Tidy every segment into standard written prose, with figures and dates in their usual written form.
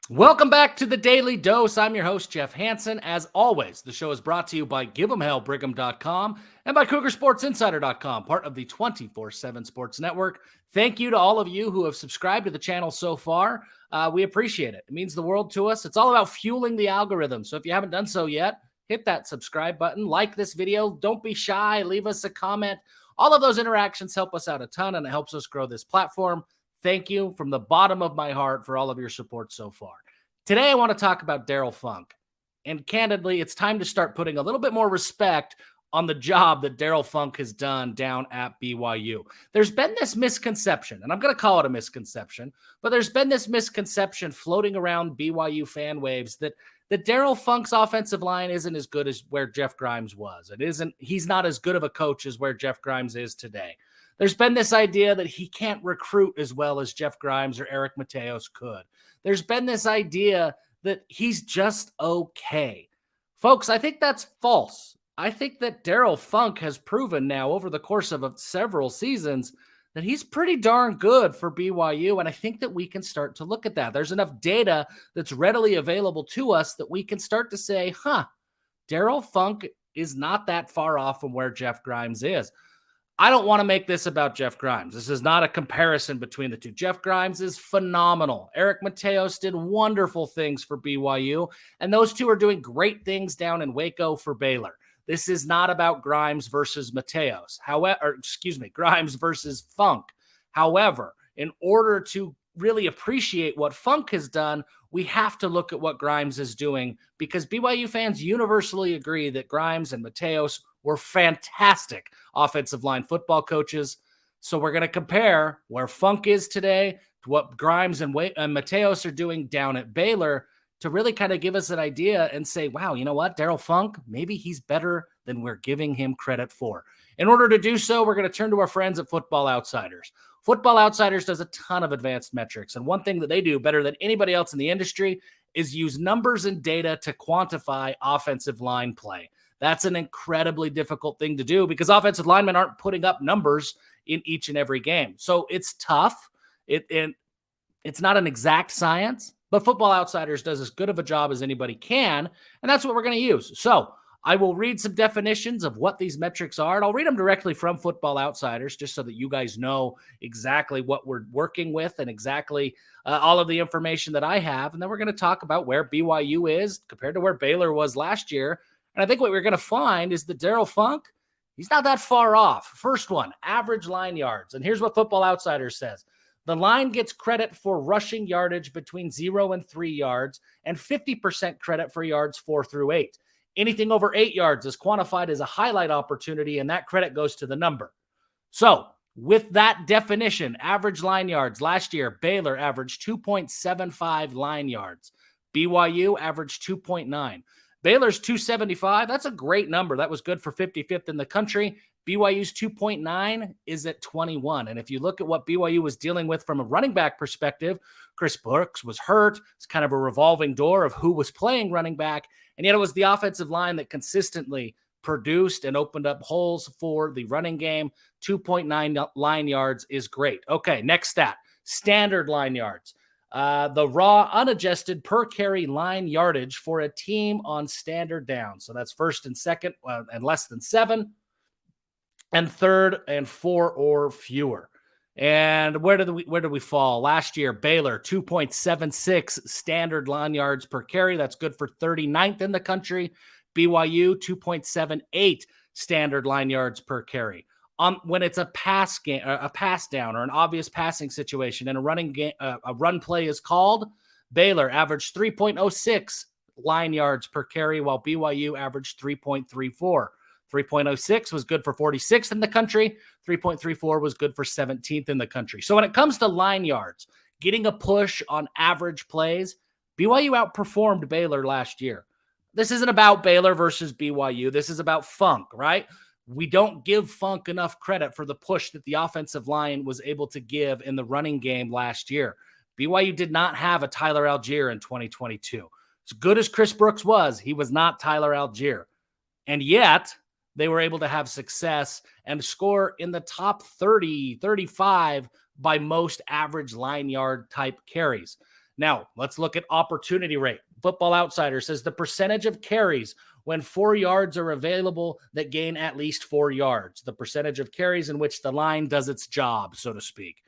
Welcome back to the Daily Dose. I'm your host, Jeff Hansen. As always, the show is brought to you by Give'emHellBrigham.com and by CougarSportsInsider.com, part of the 24/7 Sports Network. Thank you to all of you who have subscribed to the channel so far. We appreciate it. It means the world to us. It's all about fueling the algorithm. So if you haven't done so yet, hit that subscribe button, like this video. Don't be shy. Leave us a comment. All of those interactions help us out a ton, and it helps us grow this platform. Thank you from the bottom of my heart for all of your support so far. Today, I want to talk about Darrell Funk. And candidly, it's time to start putting a little bit more respect on the job that Darrell Funk has done down at BYU. There's been this misconception, and I'm going to call it a misconception, but there's been this misconception floating around BYU fan waves that Darrell Funk's offensive line isn't as good as where Jeff Grimes was. He's not as good of a coach as where Jeff Grimes is today. There's been this idea that he can't recruit as well as Jeff Grimes or Eric Mateos could. There's been this idea that he's just okay. Folks, I think that's false. I think that Darrell Funk has proven now over the course of several seasons that he's pretty darn good for BYU, and I think that we can start to look at that. There's enough data that's readily available to us that we can start to say, Darrell Funk is not that far off from where Jeff Grimes is. I don't want to make this about Jeff Grimes. This is not a comparison between the two. Jeff Grimes is phenomenal. Eric Mateos did wonderful things for BYU, and those two are doing great things down in Waco for Baylor. This is not about Grimes versus Mateos. Grimes versus Funk. However, in order to really appreciate what Funk has done, we have to look at what Grimes is doing, because BYU fans universally agree that Grimes and Mateos were fantastic offensive line football coaches. So we're going to compare where Funk is today to what Grimes and Mateos are doing down at Baylor to really kind of give us an idea and say, wow, you know what, Darrell Funk, maybe he's better than we're giving him credit for. In order to do so, we're going to turn to our friends at Football Outsiders. Football Outsiders does a ton of advanced metrics, and one thing that they do better than anybody else in the industry is use numbers and data to quantify offensive line play. That's an incredibly difficult thing to do because offensive linemen aren't putting up numbers in each and every game. So it's tough. It's not an exact science, but Football Outsiders does as good of a job as anybody can, and that's what we're going to use. So I will read some definitions of what these metrics are, and I'll read them directly from Football Outsiders just so that you guys know exactly what we're working with and exactly all of the information that I have. And then we're going to talk about where BYU is compared to where Baylor was last year. And I think what we're going to find is that Darrell Funk, he's not that far off. First one, average line yards. And here's what Football Outsiders says. The line gets credit for rushing yardage between 0 and 3 yards and 50% credit for yards 4 through 8. Anything over 8 yards is quantified as a highlight opportunity, and that credit goes to the number. So with that definition, average line yards, last year, Baylor averaged 2.75 line yards. BYU averaged 2.9. Baylor's 275, that's a great number. That was good for 55th in the country. BYU's 2.9 is at 21. And if you look at what BYU was dealing with from a running back perspective, Chris Brooks was hurt. It's kind of a revolving door of who was playing running back. And yet it was the offensive line that consistently produced and opened up holes for the running game. 2.9 line yards is great. Okay, next stat, standard line yards. The raw unadjusted per carry line yardage for a team on standard down. So that's first and second and less than 7, and third and 4 or fewer. And where did we fall? Last year, Baylor, 2.76 standard line yards per carry. That's good for 39th in the country. BYU, 2.78 standard line yards per carry. When it's a pass down or an obvious passing situation and a run play is called, Baylor averaged 3.06 line yards per carry, while BYU averaged 3.34. 3.06 was good for 46th in the country. 3.34 was good for 17th in the country. So when it comes to line yards, getting a push on average plays, BYU outperformed Baylor last year. This isn't about Baylor versus BYU. This is about Funk, right? We don't give Funk enough credit for the push that the offensive line was able to give in the running game last year. BYU did not have a Tyler Algier in 2022. As good as Chris Brooks was, he was not Tyler Algier. And yet, they were able to have success and score in the top 30, 35 by most average line yard type carries. Now, let's look at opportunity rate. Football Outsider says the percentage of carries when 4 yards are available that gain at least 4 yards, the percentage of carries in which the line does its job, so to speak.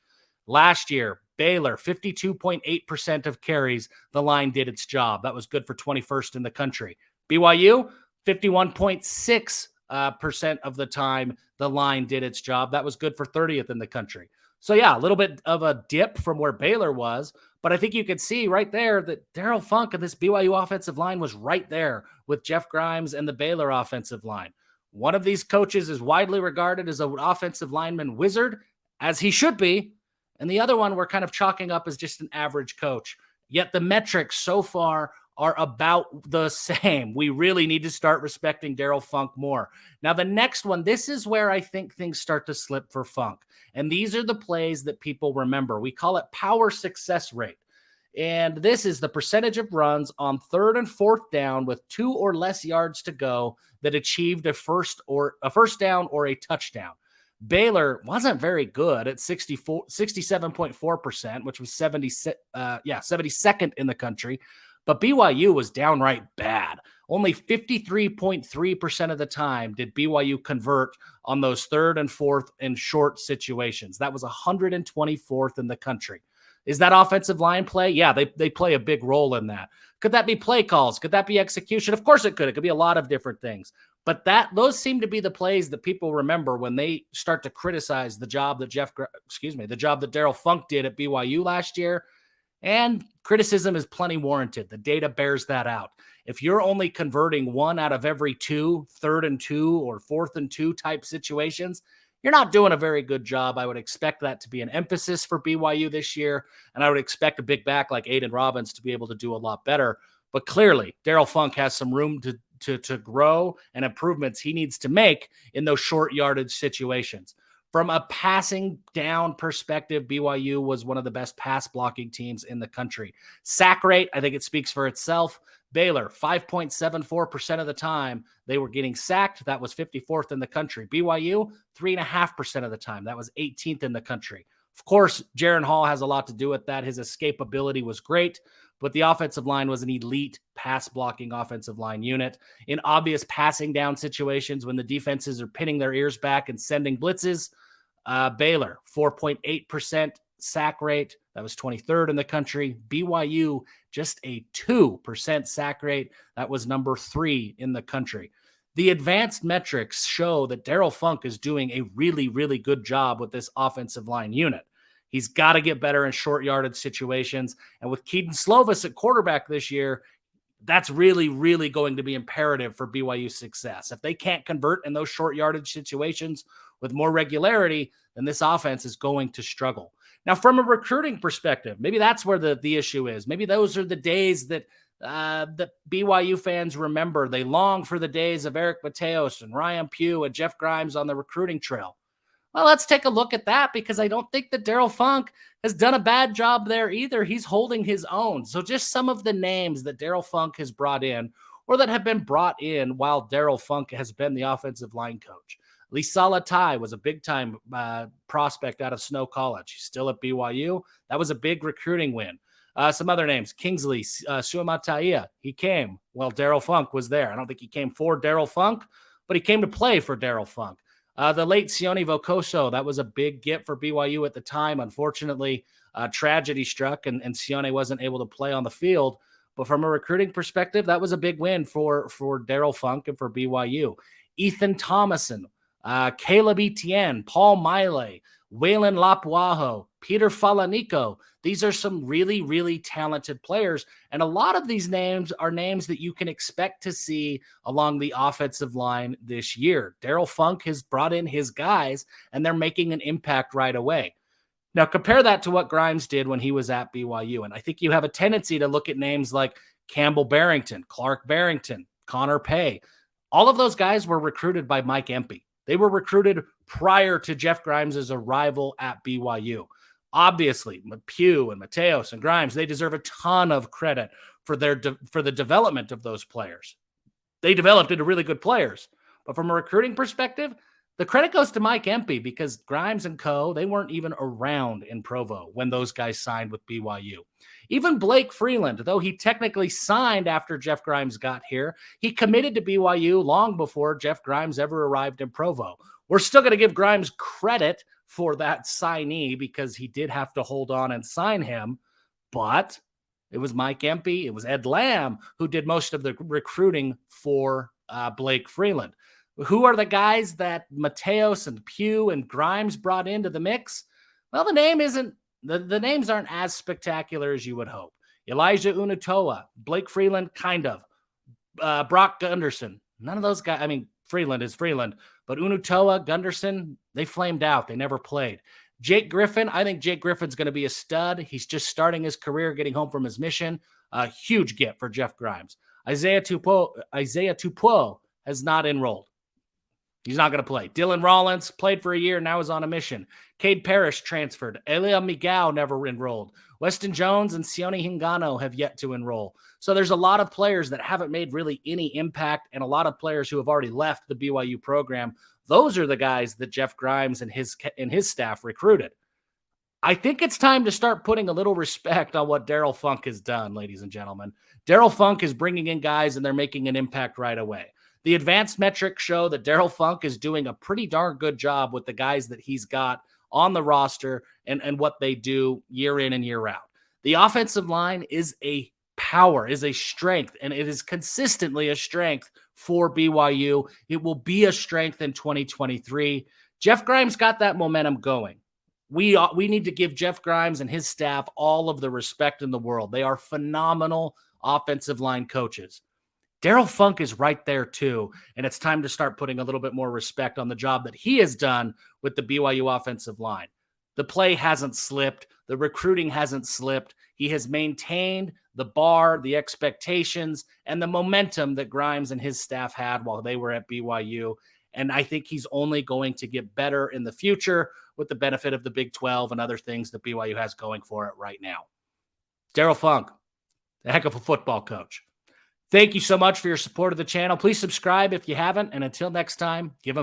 Last year, Baylor, 52.8% of carries, the line did its job. That was good for 21st in the country. BYU, 51.6% of the time, the line did its job. That was good for 30th in the country. So, yeah, a little bit of a dip from where Baylor was, but I think you could see right there that Darrell Funk and this BYU offensive line was right there with Jeff Grimes and the Baylor offensive line. One of these coaches is widely regarded as an offensive lineman wizard, as he should be, and the other one we're kind of chalking up as just an average coach. Yet the metrics so far are about the same. We really need to start respecting Darrell Funk more. Now, the next one, this is where I think things start to slip for Funk. And these are the plays that people remember. We call it power success rate. And this is the percentage of runs on 3rd and 4th down with 2 or less yards to go that achieved a first down or a touchdown. Baylor wasn't very good at 67.4%, which was 72nd in the country. But BYU was downright bad. Only 53.3% of the time did BYU convert on those 3rd and 4th and short situations. That was 124th in the country. Is that offensive line play? Yeah, they play a big role in that. Could that be play calls? Could that be execution? Of course it could. It could be a lot of different things. But those seem to be the plays that people remember when they start to criticize the job that Darrell Funk did at BYU last year. And criticism is plenty warranted. The data bears that out. If you're only converting 1 out of every 2, 3rd and 2 or 4th and 2 type situations, you're not doing a very good job. I would expect that to be an emphasis for BYU this year. And I would expect a big back like Aiden Robbins to be able to do a lot better. But clearly, Darrell Funk has some room to grow and improvements he needs to make in those short yardage situations. From a passing down perspective, BYU was one of the best pass blocking teams in the country. Sack rate, I think it speaks for itself. Baylor, 5.74% of the time they were getting sacked. That was 54th in the country. BYU, 3.5% of the time. That was 18th in the country. Of course, Jaron Hall has a lot to do with that. His escapability was great, but the offensive line was an elite pass blocking offensive line unit. In obvious passing down situations when the defenses are pinning their ears back and sending blitzes, Baylor, 4.8% sack rate. That was 23rd in the country. BYU, just a 2% sack rate. That was number 3 in the country. The advanced metrics show that Darrell Funk is doing a really, really good job with this offensive line unit. He's got to get better in short yardage situations. And with Keaton Slovis at quarterback this year, that's really, really going to be imperative for BYU's success. If they can't convert in those short yardage situations with more regularity, then this offense is going to struggle. Now, from a recruiting perspective, maybe that's where the issue is. Maybe those are the days that BYU fans remember. They long for the days of Eric Mateos and Ryan Pugh and Jeff Grimes on the recruiting trail. Well, let's take a look at that, because I don't think that Darrell Funk has done a bad job there either. He's holding his own. So just some of the names that Darrell Funk has brought in, or that have been brought in while Darrell Funk has been the offensive line coach. Lisala Tai was a big-time prospect out of Snow College. He's still at BYU. That was a big recruiting win. Some other names, Kingsley Suamataia. He came while Darrell Funk was there. I don't think he came for Darrell Funk, but he came to play for Darrell Funk. The late Sione Vokoso, that was a big get for BYU at the time. Unfortunately, tragedy struck and Sione wasn't able to play on the field. But from a recruiting perspective, that was a big win for Darrell Funk and for BYU. Ethan Thomason, Caleb Etienne, Paul Miley, Waylon Lapuaho, Peter Falanico. These are some really, really talented players. And a lot of these names are names that you can expect to see along the offensive line this year. Darrell Funk has brought in his guys, and they're making an impact right away. Now, compare that to what Grimes did when he was at BYU. And I think you have a tendency to look at names like Campbell Barrington, Clark Barrington, Connor Pay. All of those guys were recruited by Mike Empey. They were recruited prior to Jeff Grimes' arrival at BYU. Obviously, Pugh and Mateos and Grimes, they deserve a ton of credit for the development of those players. They developed into really good players. But from a recruiting perspective, The credit goes to Mike Empey because Grimes and co, they weren't even around in Provo when those guys signed with BYU. Even Blake Freeland, though he technically signed after Jeff Grimes got here, he committed to BYU long before Jeff Grimes ever arrived in Provo. We're still going to give Grimes credit for that signee because he did have to hold on and sign him, but it was Mike Empey, it was Ed Lamb who did most of the recruiting for Blake Freeland. Who are the guys that Mateos and Pugh and Grimes brought into the mix? Well, the names aren't as spectacular as you would hope. Elijah Unutoa, Blake Freeland, kind of. Brock Gunderson, none of those guys. I mean, Freeland is Freeland, but Unutoa, Gunderson, they flamed out. They never played. Jake Griffin, I think Jake Griffin's going to be a stud. He's just starting his career, getting home from his mission. A huge get for Jeff Grimes. Isaiah Tupou has not enrolled. He's not going to play. Dylan Rollins played for a year, now is on a mission. Cade Parrish transferred. Elia Miguel never enrolled. Weston Jones and Sione Hingano have yet to enroll. So there's a lot of players that haven't made really any impact and a lot of players who have already left the BYU program. Those are the guys that Jeff Grimes and his staff recruited. I think it's time to start putting a little respect on what Darrell Funk has done, ladies and gentlemen. Darrell Funk is bringing in guys and they're making an impact right away. The advanced metrics show that Darrell Funk is doing a pretty darn good job with the guys that he's got on the roster and what they do year in and year out. The offensive line is a power, is a strength, and it is consistently a strength for BYU. It will be a strength in 2023. Jeff Grimes got that momentum going. We need to give Jeff Grimes and his staff all of the respect in the world. They are phenomenal offensive line coaches. Darrell Funk is right there too, and it's time to start putting a little bit more respect on the job that he has done with the BYU offensive line. The play hasn't slipped. The recruiting hasn't slipped. He has maintained the bar, the expectations, and the momentum that Grimes and his staff had while they were at BYU. And I think he's only going to get better in the future with the benefit of the Big 12 and other things that BYU has going for it right now. Darrell Funk, a heck of a football coach. Thank you so much for your support of the channel. Please subscribe if you haven't. And until next time, give them